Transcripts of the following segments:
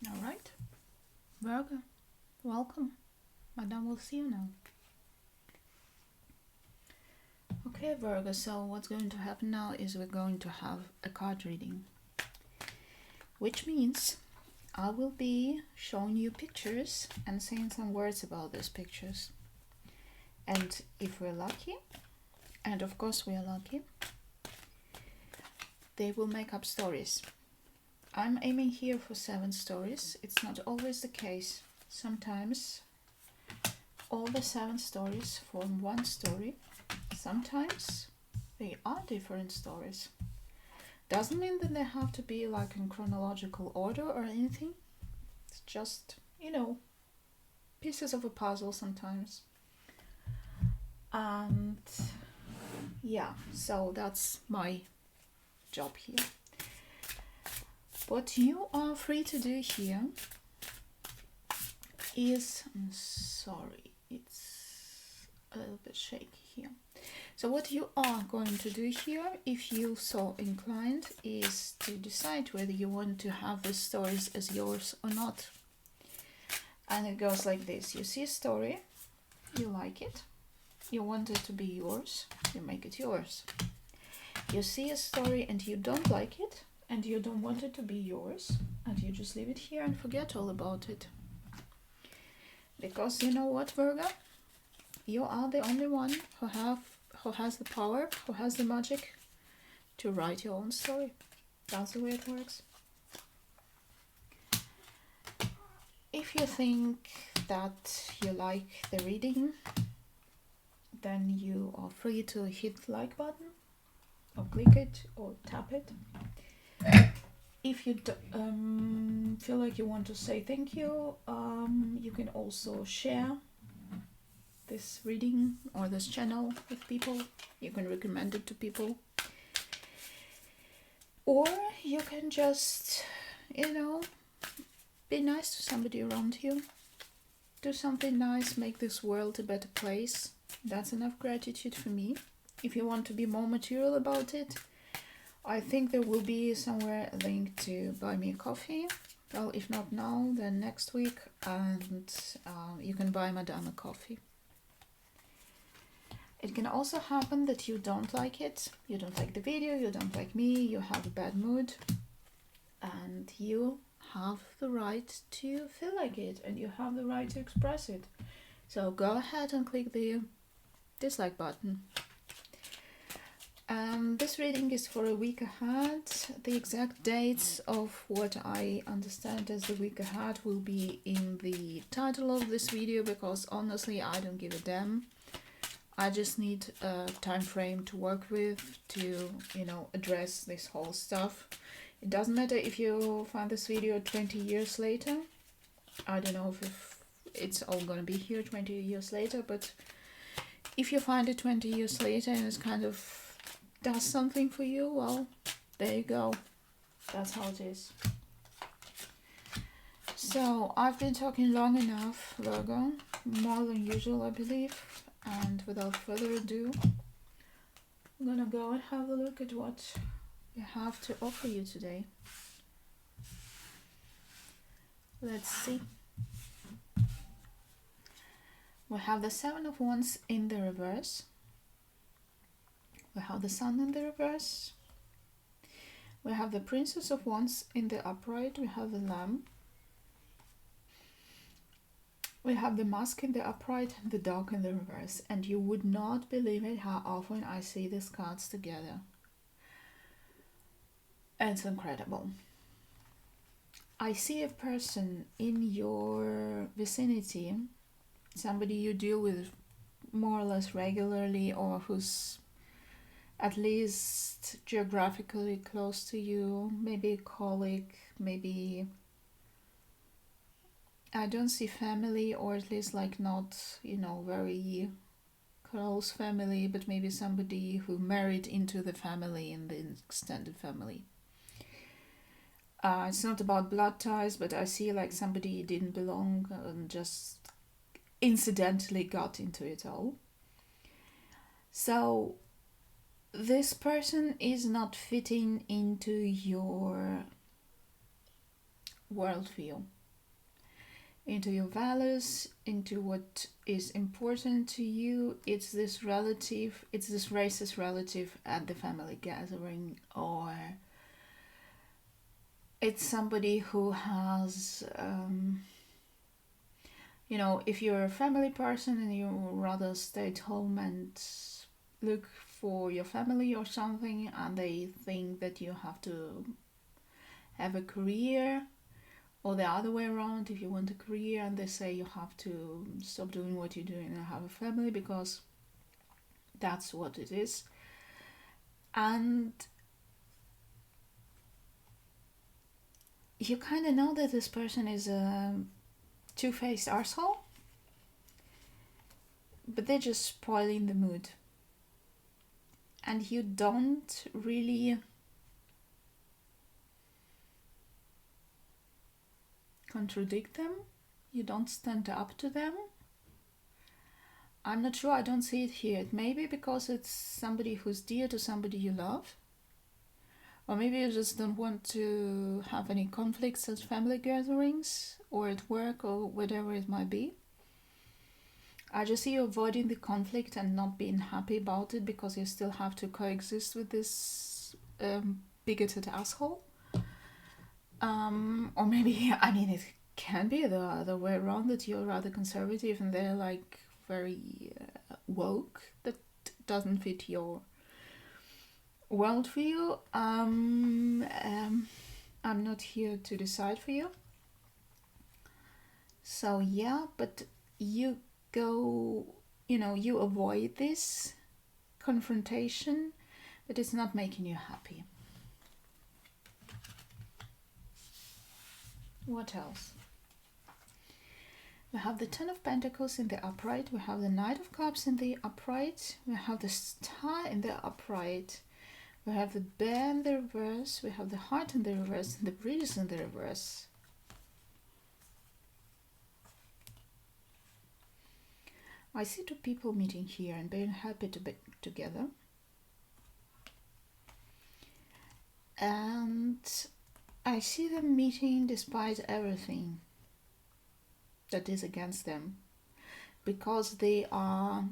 All right, Virgo, welcome. Madame will see you now. Okay, Virgo, so what's going to happen now is we're going to have a card reading, which means I will be showing you pictures and saying some words about those pictures. And if we're lucky, and of course we are lucky, they will make up stories. I'm aiming here for 7 stories. It's not always the case. Sometimes all the 7 stories form one story. Sometimes they are different stories. Doesn't mean that they have to be like in chronological order or anything. It's just, pieces of a puzzle sometimes. And yeah, so that's my job here. What you are free to do here is, I'm sorry, it's a little bit shaky here. So what you are going to do here, if you so inclined, is to decide whether you want to have the stories as yours or not. And it goes like this. You see a story, you like it, you want it to be yours, you make it yours. You see a story and you don't like it, and you don't want it to be yours, and you just leave it here and forget all about it. Because you know what, Virgo? You are the only one who has the power, who has the magic to write your own story. That's the way it works. If you think that you like the reading, then you are free to hit the like button, or click it, or tap it. If you feel like you want to say thank you, you can also share this reading or this channel with people. You can recommend it to people. Or you can just, be nice to somebody around you. Do something nice, make this world a better place. That's enough gratitude for me. If you want to be more material about it, I think there will be somewhere a link to buy me a coffee. Well, if not now, then next week, and you can buy Madame a coffee. It can also happen that you don't like it, you don't like the video, you don't like me, you have a bad mood, and you have the right to feel like it, and you have the right to express it. So go ahead and click the dislike button. This reading is for a week ahead. The exact dates of what I understand as the week ahead will be in the title of this video, because honestly I don't give a damn. I just need a time frame to work with to, address this whole stuff. It doesn't matter if you find this video 20 years later. I don't know if it's all gonna be here 20 years later, but if you find it 20 years later and it's kind of does something for you, well, there you go. That's how it is. So I've been talking long enough, Virgo, more than usual, I believe, and without further ado, I'm gonna go and have a look at what we have to offer you today. Let's see. We have the 7 of Wands in the reverse. We have the Sun in the reverse. We have the Princess of Wands in the upright. We have the Lamb. We have the Mask in the upright and the Dog in the reverse. And you would not believe it how often I see these cards together. It's incredible. I see a person in your vicinity, somebody you deal with more or less regularly, or who's at least geographically close to you, maybe a colleague, maybe, I don't see family, or at least like not, very close family, but maybe somebody who married into the family, in the extended family. It's not about blood ties, but I see like somebody didn't belong and just incidentally got into it all. So this person is not fitting into your worldview, into your values, into what is important to you. It's this racist relative at the family gathering, or it's somebody who has, if you're a family person and you rather stay at home and look for your family or something, and they think that you have to have a career, or the other way around, if you want a career and they say you have to stop doing what you're doing and have a family, because that's what it is. And you kind of know that this person is a two-faced arsehole, but they're just spoiling the mood. And you don't really contradict them. You don't stand up to them. I'm not sure, I don't see it here. It may be because it's somebody who's dear to somebody you love. Or maybe you just don't want to have any conflicts at family gatherings or at work or whatever it might be. I just see you avoiding the conflict and not being happy about it because you still have to coexist with this bigoted asshole. Or maybe, it can be the other way around, that you're rather conservative and they're like very woke. That doesn't fit your worldview. I'm not here to decide for you. So yeah, but you you avoid this confrontation, but it's not making you happy. What else? We have the Ten of Pentacles in the upright. We have the Knight of Cups in the upright. We have the Star in the upright. We have the Bear in the reverse. We have the Heart in the reverse and the Breeze in the reverse. I see two people meeting here and being happy to be together. And I see them meeting despite everything that is against them, because they are,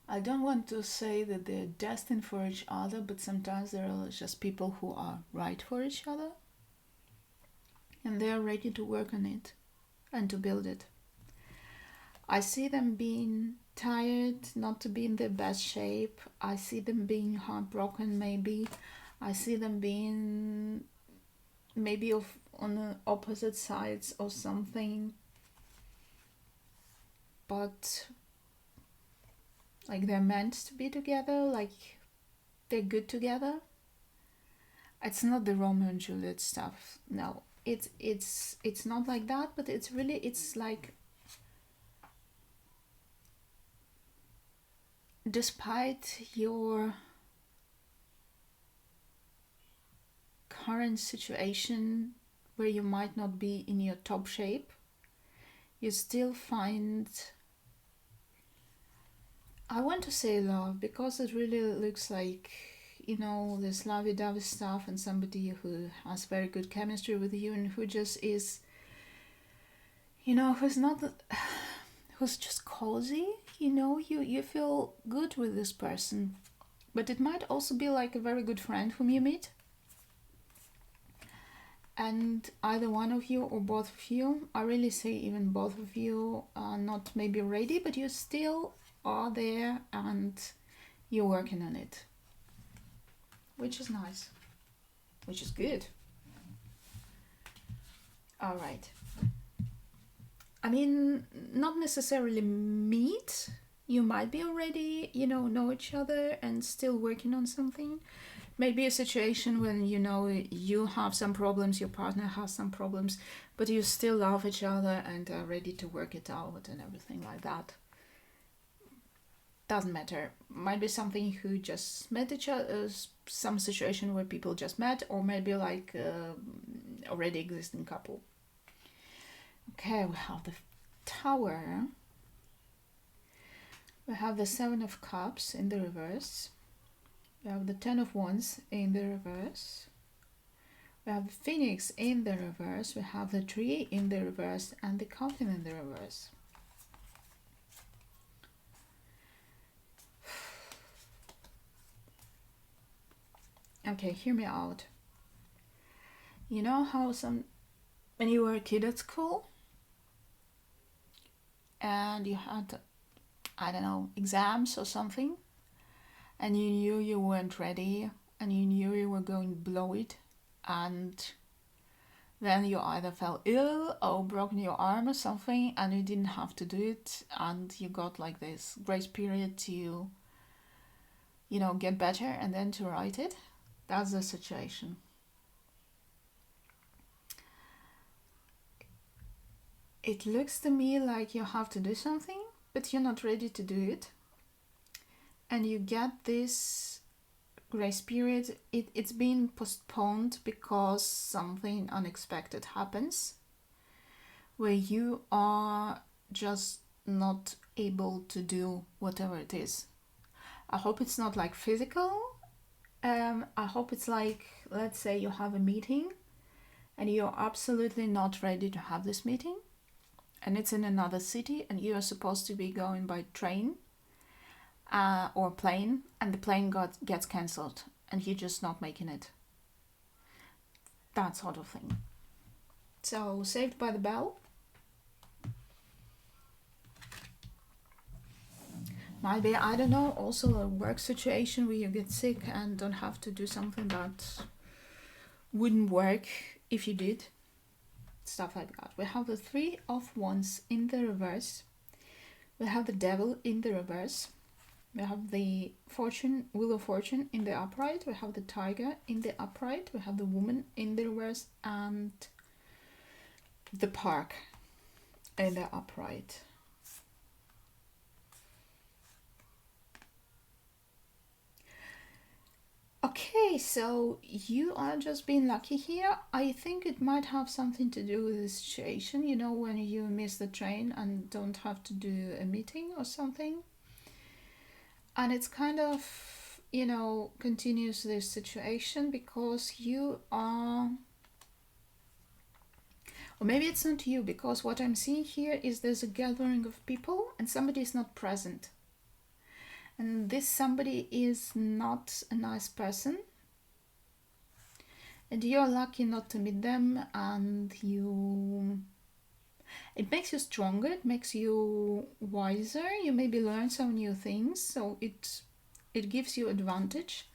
I don't want to say that they're destined for each other, but sometimes there are just people who are right for each other and they're ready to work on it and to build it. I see them being tired, not to be in their best shape. I see them being heartbroken maybe. I see them being maybe on the opposite sides or something. But like they're meant to be together, like they're good together. It's not the Romeo and Juliet stuff. No, it's not like that, but it's like, despite your current situation where you might not be in your top shape, you still find, I want to say love, because it really looks like, this lovey-dovey stuff and somebody who has very good chemistry with you and who just is, who's just cozy, you feel good with this person. But it might also be like a very good friend whom you meet. And either one of you or both of you, I really say even both of you are not maybe ready, but you still are there and you're working on it. Which is nice. Which is good. Alright. Not necessarily meet. You might be already, know each other and still working on something. Maybe a situation when, you have some problems, your partner has some problems, but you still love each other and are ready to work it out and everything like that. Doesn't matter. Might be something who just met each other, some situation where people just met, or maybe like already existing couple. Okay, we have the Tower. We have the Seven of Cups in the reverse. We have the Ten of Wands in the reverse. We have the Phoenix in the reverse, we have the Tree in the reverse, and the Coffin in the reverse. Okay, hear me out. You know how when you were a kid at school and you had, I don't know, exams or something, and you knew you weren't ready and you knew you were going to blow it, and then you either fell ill or broken your arm or something, and you didn't have to do it, and you got like this grace period to, get better and then to write it. That's the situation. It looks to me like you have to do something, but you're not ready to do it. And you get this grace period. It's been postponed because something unexpected happens where you are just not able to do whatever it is. I hope it's not like physical. I hope it's like, let's say you have a meeting and you're absolutely not ready to have this meeting, and it's in another city and you are supposed to be going by train or plane, and the plane gets cancelled and you're just not making it. That sort of thing. So, Saved by the Bell. Might be, I don't know, also a work situation where you get sick and don't have to do something that wouldn't work if you did. Stuff like that. We have the Three of Wands in the reverse. We have the Devil in the reverse. We have the Wheel of Fortune in the upright. We have the Tiger in the upright. We have the Woman in the reverse, and the Park in the upright. Okay, so you are just being lucky here. I think it might have something to do with the situation, when you miss the train and don't have to do a meeting or something. And it's kind of, continues this situation because you are, or maybe it's not you, because what I'm seeing here is there's a gathering of people and somebody is not present. And this somebody is not a nice person. And you're lucky not to meet them, and it makes you stronger, it makes you wiser, you maybe learn some new things, so it gives you advantage.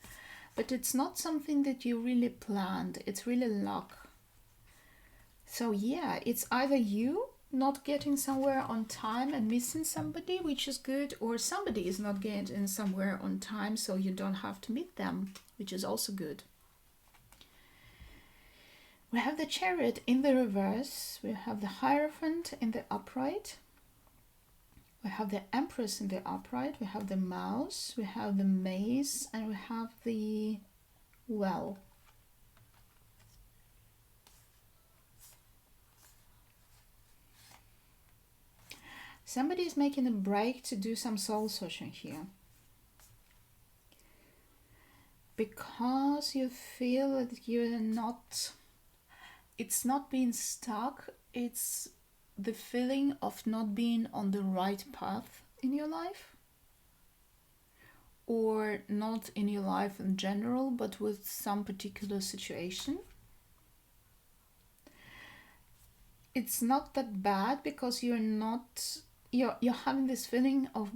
But it's not something that you really planned, it's really luck. So yeah, it's either you not getting somewhere on time and missing somebody, which is good, or somebody is not getting somewhere on time so you don't have to meet them, which is also good. We have the Chariot in the reverse, we have the Hierophant in the upright, we have the Empress in the upright, we have the Mouse, we have the Maze, and we have the Well. Somebody is making a break to do some soul searching here. Because you feel that you're not, it's not being stuck, it's the feeling of not being on the right path in your life. Or not in your life in general, but with some particular situation. It's not that bad because you're having this feeling of,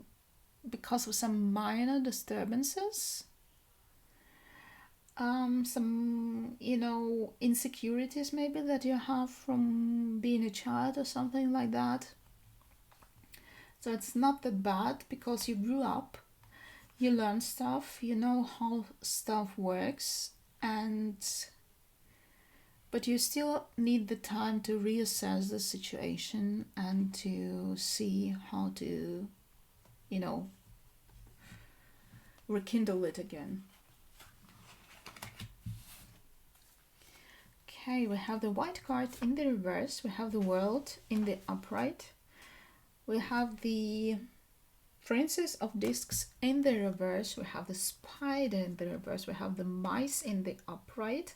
because of some minor disturbances, some insecurities maybe that you have from being a child or something like that. So it's not that bad because you grew up, you learn stuff, you know how stuff works, but you still need the time to reassess the situation and to see how to, rekindle it again. Okay, we have the White card in the reverse, we have the World in the upright, we have the Princess of Discs in the reverse, we have the Spider in the reverse, we have the Mice in the upright,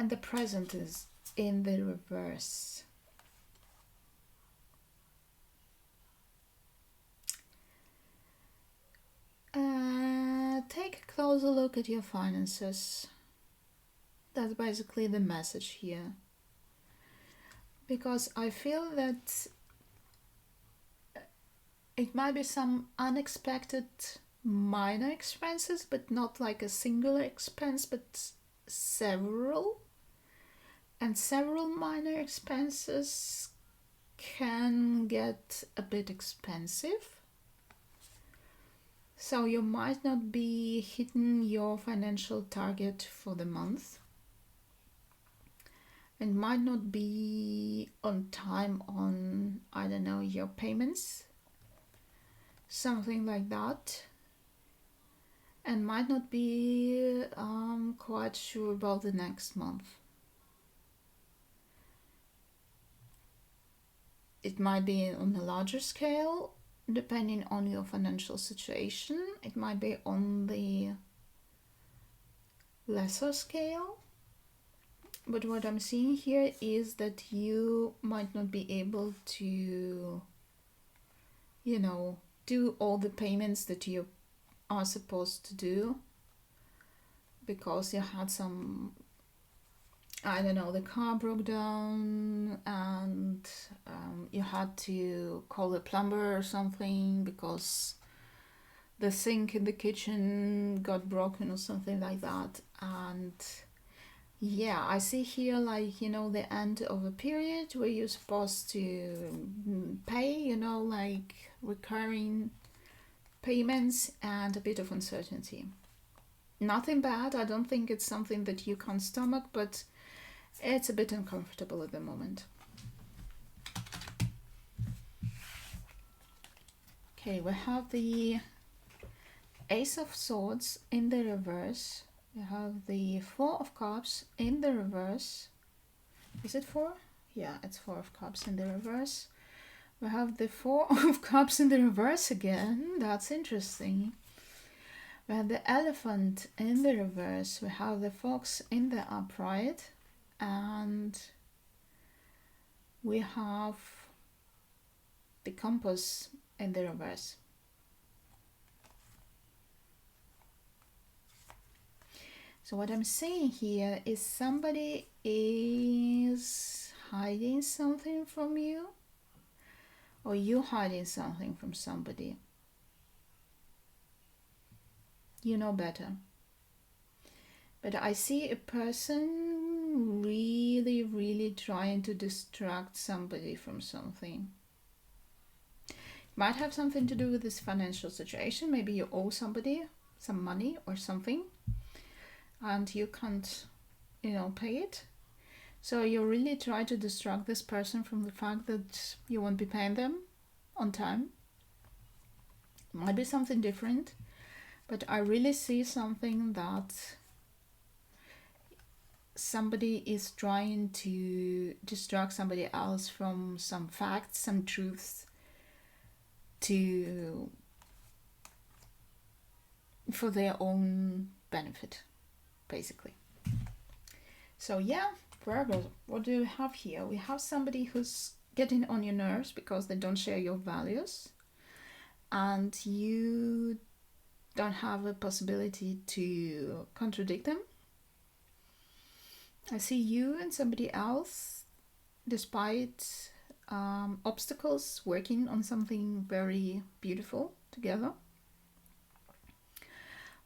and the present is in the reverse. Take a closer look at your finances. That's basically the message here. Because I feel that it might be some unexpected minor expenses, but not like a singular expense, but several. And several minor expenses can get a bit expensive. So you might not be hitting your financial target for the month. And might not be on time on, I don't know, your payments. Something like that. And might not be quite sure about the next month. It might be on a larger scale, depending on your financial situation. It might be on the lesser scale. But what I'm seeing here is that you might not be able to, you know, do all the payments that you are supposed to do because you had some, I don't know, the car broke down and you had to call a plumber or something because the sink in the kitchen got broken or something like that. And yeah, I see here like, you know, the end of a period where you're supposed to pay, you know, like recurring payments and a bit of uncertainty. Nothing bad. I don't think it's something that you can't stomach, but it's a bit uncomfortable at the moment. Okay, we have the Ace of Swords in the reverse. We have the Four of Cups in the reverse. Is it 4? Yeah, it's 4 of Cups in the reverse. We have the Four of Cups in the reverse again. That's interesting. We have the Elephant in the reverse. We have the Fox in the upright. And we have the Compass in the reverse. So what I'm saying here is somebody is hiding something from you, or you hiding something from somebody. You know better. But I see a person really, really trying to distract somebody from something. It might have something to do with this financial situation. Maybe you owe somebody some money or something and you can't, you know, pay it. So you really try to distract this person from the fact that you won't be paying them on time. Might be something different, but I really see something that somebody is trying to distract somebody else from some facts, some truths for their own benefit, basically. So yeah, Virgo, what do we have here? We have somebody who's getting on your nerves because they don't share your values and you don't have a possibility to contradict them. I see you and somebody else, despite obstacles, working on something very beautiful together.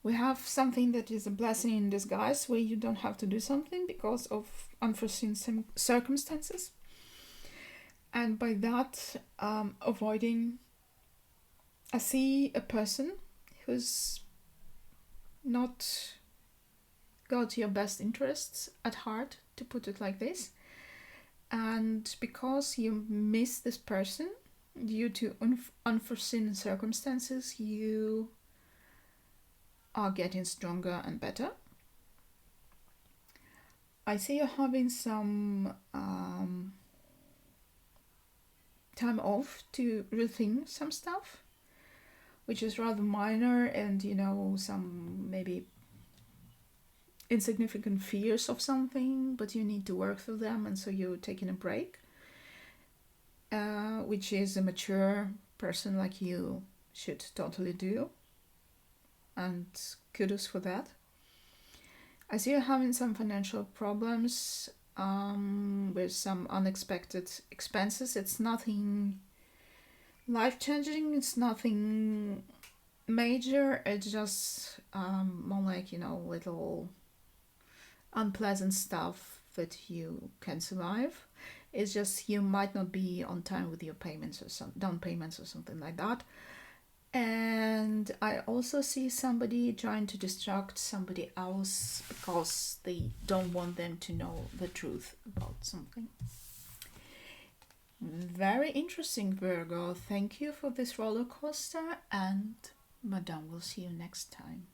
We have something that is a blessing in disguise, where you don't have to do something because of unforeseen circumstances. And by that, avoiding, I see a person who's not got your best interests at heart, to put it like this. And because you miss this person due to unforeseen circumstances, you are getting stronger and better. I see you having some time off to rethink some stuff, which is rather minor, and you know, some maybe insignificant fears of something, but you need to work through them, and so you're taking a break, which is a mature person like you should totally do, and kudos for that. I see you're having some financial problems with some unexpected expenses. It's nothing life-changing, it's nothing major, it's just more like, little unpleasant stuff that you can survive. It's just you might not be on time with your payments or some down payments or something like that. And I also see somebody trying to distract somebody else because they don't want them to know the truth about something. Very interesting, Virgo. Thank you for this roller coaster, and Madame will see you next time.